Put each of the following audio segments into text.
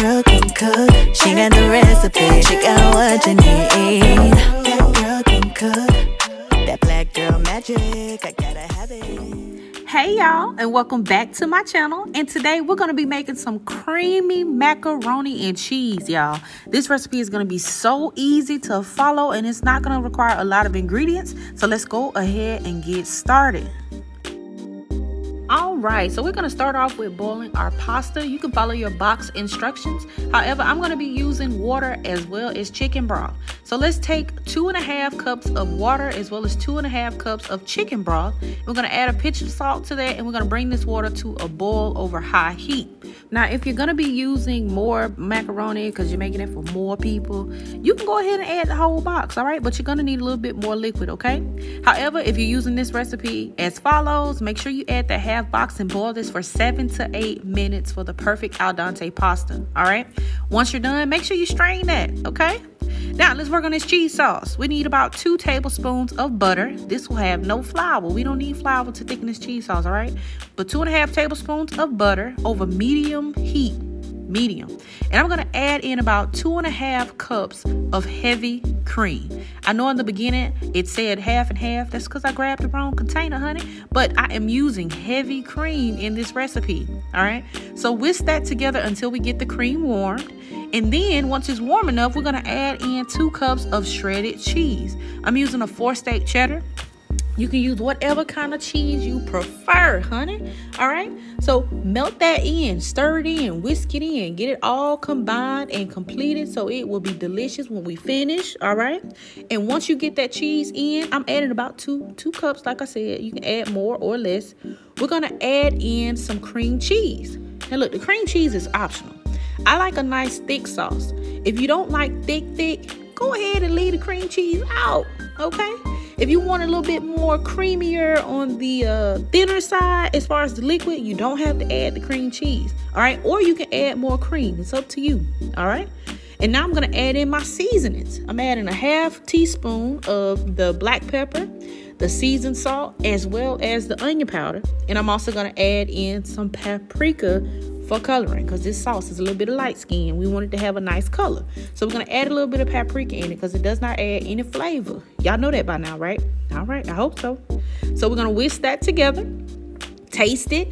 girl can cook. She got the recipe. She got what you need. That girl can cook. That black girl magic. I gotta have it. Hey y'all, and welcome back to my channel. And today we're going to be making some creamy macaroni and cheese, y'all. This recipe is going to be so easy to follow, and it's not going to require a lot of ingredients. So let's go ahead and get started. Alright, so we're going to start off with boiling our pasta. You can follow your box instructions. However, I'm going to be using water as well as chicken broth. So let's take 2.5 cups of water as well as 2.5 cups of chicken broth. We're going to add a pinch of salt to that, and we're going to bring this water to a boil over high heat. Now, if you're going to be using more macaroni because you're making it for more people, you can go ahead and add the whole box, all right? But you're going to need a little bit more liquid, okay? However, if you're using this recipe as follows, make sure you add that half box and boil this for 7 to 8 minutes for the perfect al dente pasta, all right? Once you're done, make sure you strain that, okay? Now, let's work on this cheese sauce. We need about 2 tablespoons of butter. This will have no flour. We don't need flour to thicken this cheese sauce, all right? But 2.5 tablespoons of butter over medium heat. Medium. And I'm going to add in about 2.5 cups of heavy cream. I know in the beginning it said half and half. That's because I grabbed the wrong container, honey. But I am using heavy cream in this recipe. All right. So whisk that together until we get the cream warmed. And then once it's warm enough, we're going to add in 2 cups of shredded cheese. I'm using a 4-state cheddar. You can use whatever kind of cheese you prefer, honey. All right. So melt that in, stir it in, whisk it in, get it all combined and completed so it will be delicious when we finish. All right. And once you get that cheese in, I'm adding about two cups. Like I said, you can add more or less. We're going to add in some cream cheese. Now look, the cream cheese is optional. I like a nice thick sauce. If you don't like thick, go ahead and leave the cream cheese out. Okay. If you want a little bit more creamier on the thinner side as far as the liquid, you don't have to add the cream cheese. All right. Or you can add more cream. It's up to you. All right. And now I'm going to add in my seasonings. I'm adding a 1/2 teaspoon of the black pepper, the seasoned salt, as well as the onion powder. And I'm also going to add in some paprika for coloring, because this sauce is a little bit of light skin. We want it to have a nice color. So we're going to add a little bit of paprika in it because it does not add any flavor. Y'all know that by now, right? All right, I hope so. So we're going to whisk that together. Taste it.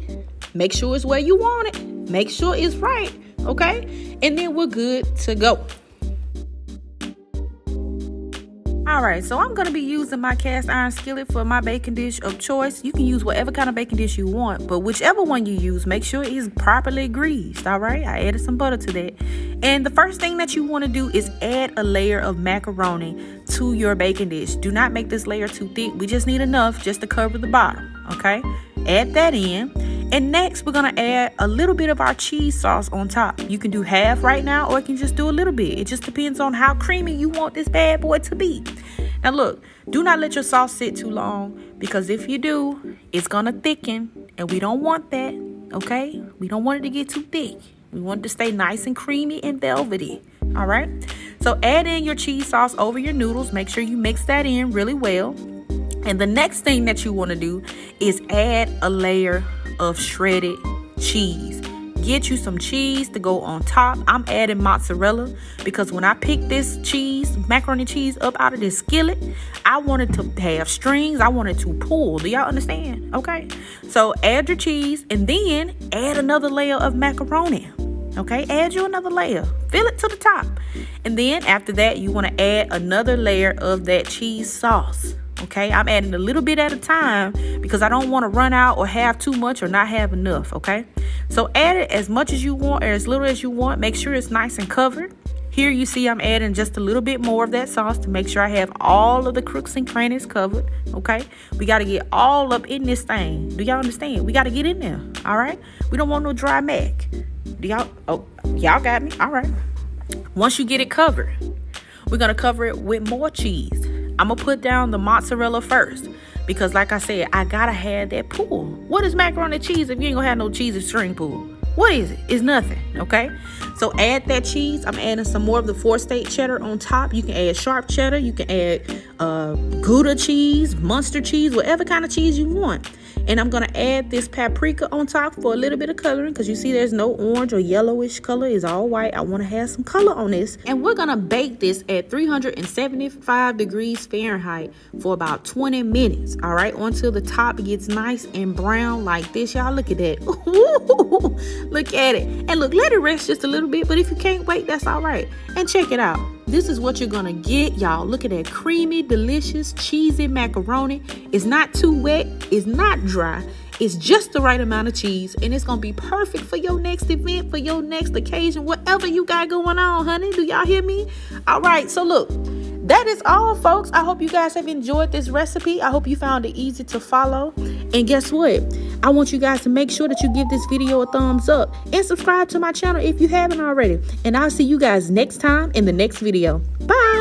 Make sure it's where you want it. Make sure it's right, okay? And then we're good to go. All right, so I'm going to be using my cast iron skillet for my baking dish of choice. You can use whatever kind of baking dish you want, but whichever one you use, make sure it's properly greased, all right? I added some butter to that. And the first thing that you want to do is add a layer of macaroni to your baking dish. Do not make this layer too thick. We just need enough just to cover the bottom, okay? Add that in. And next, we're going to add a little bit of our cheese sauce on top. You can do half right now, or you can just do a little bit. It just depends on how creamy you want this bad boy to be. Now look, do not let your sauce sit too long, because if you do, it's going to thicken, and we don't want that, okay? We don't want it to get too thick. We want it to stay nice and creamy and velvety, all right? So add in your cheese sauce over your noodles. Make sure you mix that in really well. And the next thing that you want to do is add a layer of shredded cheese. Get you some cheese to go on top. I'm adding mozzarella because when I picked this cheese, macaroni cheese, up out of this skillet, I wanted to have strings. I wanted to pull. Do y'all understand? Okay. So add your cheese and then add another layer of macaroni. Okay. Add you another layer. Fill it to the top. And then after that, you want to add another layer of that cheese sauce. Okay, I'm adding a little bit at a time because I don't want to run out or have too much or not have enough, okay? So add it as much as you want or as little as you want. Make sure it's nice and covered. Here you see I'm adding just a little bit more of that sauce to make sure I have all of the crooks and crannies covered, okay? We got to get all up in this thing. Do y'all understand? We got to get in there, all right? We don't want no dry mac. Do y'all? Oh, y'all got me? All right. Once you get it covered, we're going to cover it with more cheese. I'm going to put down the mozzarella first because, like I said, I got to have that pull. What is macaroni and cheese if you ain't going to have no cheese and string pull? What is it? It's nothing, okay? So add that cheese. I'm adding some more of the 4-state cheddar on top. You can add sharp cheddar. You can add Gouda cheese, Munster cheese, whatever kind of cheese you want. And I'm going to add this paprika on top for a little bit of coloring, because you see there's no orange or yellowish color. It's all white. I want to have some color on this. And we're going to bake this at 375 degrees Fahrenheit for about 20 minutes. All right, until the top gets nice and brown like this. Y'all, look at that. Look at it. And look, let it rest just a little bit, but if you can't wait, that's all right. And check it out. This is what you're gonna get, y'all. Look at that creamy, delicious, cheesy macaroni. It's not too wet, it's not dry. It's just the right amount of cheese, and it's gonna be perfect for your next event, for your next occasion, whatever you got going on, honey. Do y'all hear me? All right, so look, that is all, folks. I hope you guys have enjoyed this recipe. I hope you found it easy to follow. And guess what? I want you guys to make sure that you give this video a thumbs up and subscribe to my channel if you haven't already. And I'll see you guys next time in the next video. Bye.